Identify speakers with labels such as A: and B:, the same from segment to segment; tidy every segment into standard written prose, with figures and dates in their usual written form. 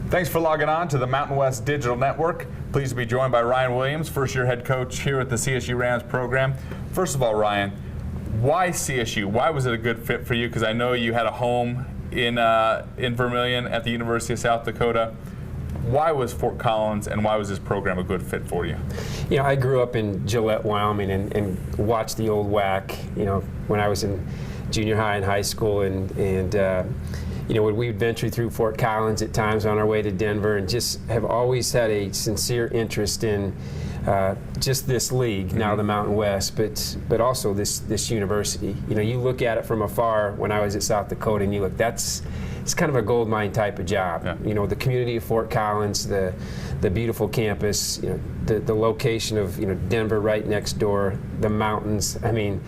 A: Thanks for logging on to the Mountain West Digital Network. Pleased to be joined by Ryan Williams, first-year head coach here at the CSU Rams program. First of all, Ryan, why CSU? Why was it a good fit for you? Because I know you had a home in Vermillion at the University of South Dakota. Why was Fort Collins and why was this program a good fit for you?
B: You know, I grew up in Gillette, Wyoming, and watched the old WAC, you know, when I was in junior high and high school, and you know, we would venture through Fort Collins at times on our way to Denver, and just have always had a sincere interest in just this league, now the Mountain West, but also this university. You know, you look at it from afar when I was at South Dakota, and you look, it's kind of a gold mine type of job. Yeah. You know, the community of Fort Collins, the beautiful campus, you know, the location of, you know, Denver right next door, the mountains. I mean,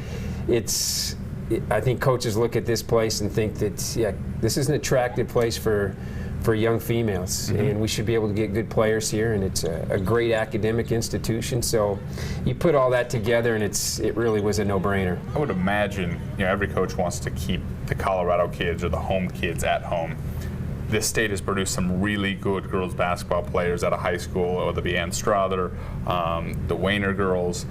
B: I think coaches look at this place and think that, yeah, this is an attractive place for young females, and we should be able to get good players here, and it's a great academic institution. So you put all that together, and it really was a no-brainer.
A: I would imagine, you know, every coach wants to keep the Colorado kids or the home kids at home. This state has produced some really good girls basketball players out of high school, whether it be Ann Strother, the Wayner girls.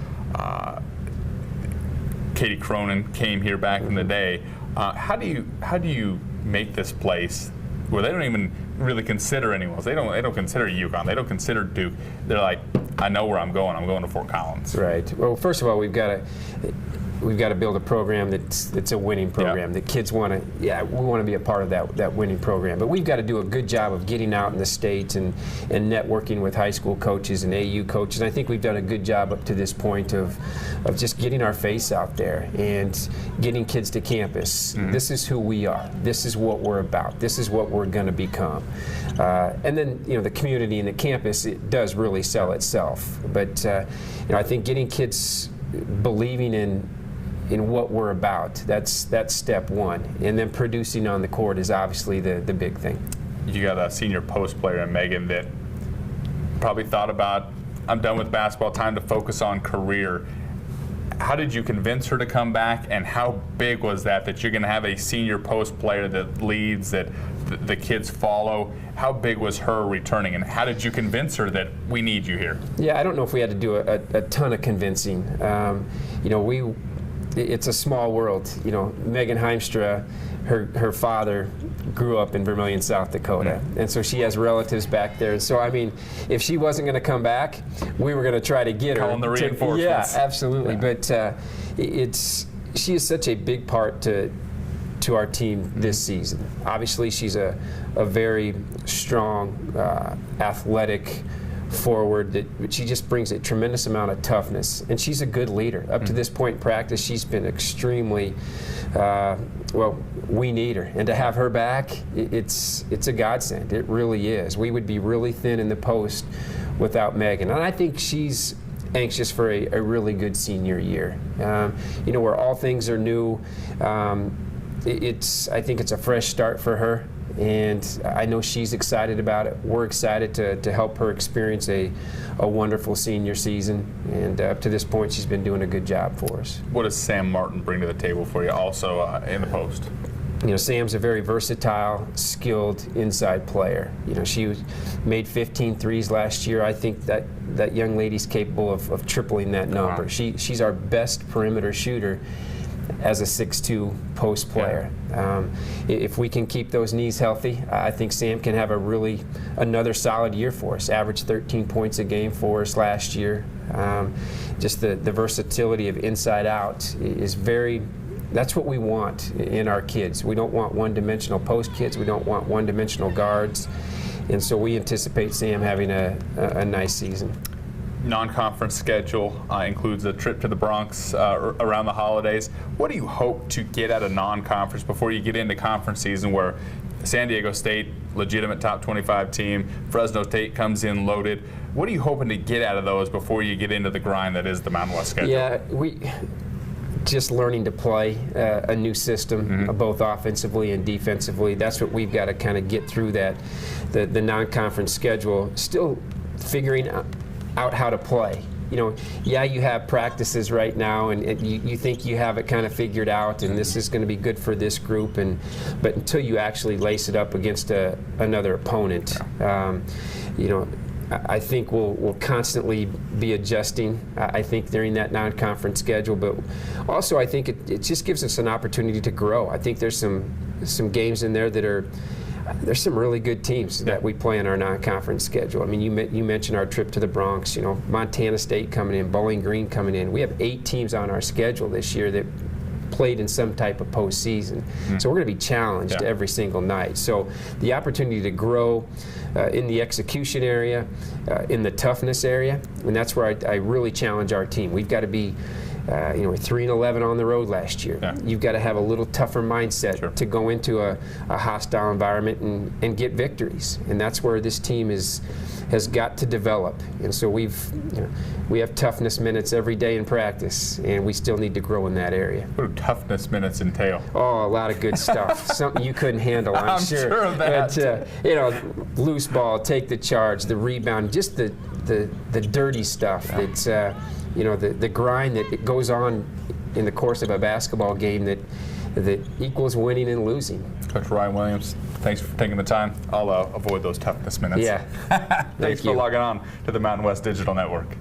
A: Katie Cronin came here back in the day. How do you make this place where they don't even really consider anyone else? They don't consider UConn. They don't consider Duke. They're like, I know where I'm going. I'm going to Fort Collins.
B: Right. Well, first of all, we've got to build a program that's a winning program. That kids want to, we want to be a part of that winning program. But we've got to do a good job of getting out in the state and networking with high school coaches and AU coaches. And I think we've done a good job up to this point of just getting our face out there and getting kids to campus. This is who we are. This is what we're about. This is what we're going to become. And then, you know, the community and the campus, it does really sell itself. But you know, I think getting kids believing in what we're about, that's step one. And then producing on the court is obviously the big thing.
A: You got a senior post player in Megan that probably thought about, I'm done with basketball, time to focus on career. How did you convince her to come back, and how big was that you're going to have a senior post player that leads, that the kids follow? How big was her returning, and how did you convince her that we need you here? Yeah,
B: I don't know if we had to do a ton of convincing. You know, it's a small world. You know, Megan Heimstra, her father grew up in Vermillion, South Dakota, and so she has relatives back there. And so, I mean, if she wasn't going to come back, we were going to try to get her.
A: Calling the reinforcements.
B: Yeah, absolutely. Yeah. But she is such a big part to our team this season. Obviously, she's a very strong, athletic forward, but she just brings a tremendous amount of toughness, and she's a good leader. Up to this point in practice, she's been extremely well, we need her, and to have her back, it's a godsend. It really is. We would be really thin in the post without Megan, and I think she's anxious for a really good senior year. You know, where all things are new, I think it's a fresh start for her. And I know she's excited about it. We're excited to help her experience a wonderful senior season. And up to this point, she's been doing a good job for us.
A: What does Sam Martin bring to the table for you also in the post?
B: You know, Sam's a very versatile, skilled inside player. You know, she made 15 threes last year. I think that young lady's capable of tripling that number. Wow. She's our best perimeter shooter as a 6'2" post player. Yeah. If we can keep those knees healthy, I think Sam can have another solid year for us. Averaged 13 points a game for us last year. Just the versatility of inside out is that's what we want in our kids. We don't want one-dimensional post kids. We don't want one-dimensional guards. And so we anticipate Sam having a nice season.
A: Non-conference schedule includes a trip to the Bronx around the holidays. What do you hope to get out of non-conference before you get into conference season, where San Diego State, legitimate top 25 team, Fresno State comes in loaded? What are you hoping to get out of those before you get into the grind that is the Mountain West schedule?
B: Yeah, just learning to play a new system, both offensively and defensively. That's what we've got to kind of get through the non-conference schedule. Still figuring out how to play. yeah, you have practices right now, and you think you have it kind of figured out, and this is going to be good for this group, but until you actually lace it up against another opponent, I think we'll constantly be adjusting, I think, during that non-conference schedule, but also I think it just gives us an opportunity to grow. I think there's some games in there there's some really good teams that we play in our non-conference schedule. I mean, you mentioned our trip to the Bronx, Montana State coming in, Bowling Green coming in. We have 8 teams on our schedule this year that played in some type of postseason. So we're going to be challenged every single night. So the opportunity to grow in the execution area, in the toughness area, and that's where I really challenge our team. We've got to be we're 3-11 on the road last year. Yeah. You've got to have a little tougher mindset to go into a hostile environment and get victories. And that's where this team has got to develop. And so we have toughness minutes every day in practice, and we still need to grow in that area.
A: What do toughness minutes entail?
B: Oh, a lot of good stuff. Something you couldn't handle, I'm
A: sure of that.
B: But, loose ball, take the charge, the rebound, just the dirty stuff. That's the grind that goes on in the course of a basketball game that equals winning and losing.
A: Coach Ryan Williams, thanks for taking the time. I'll avoid those toughness minutes.
B: Yeah.
A: Thanks for logging on to the Mountain West Digital Network.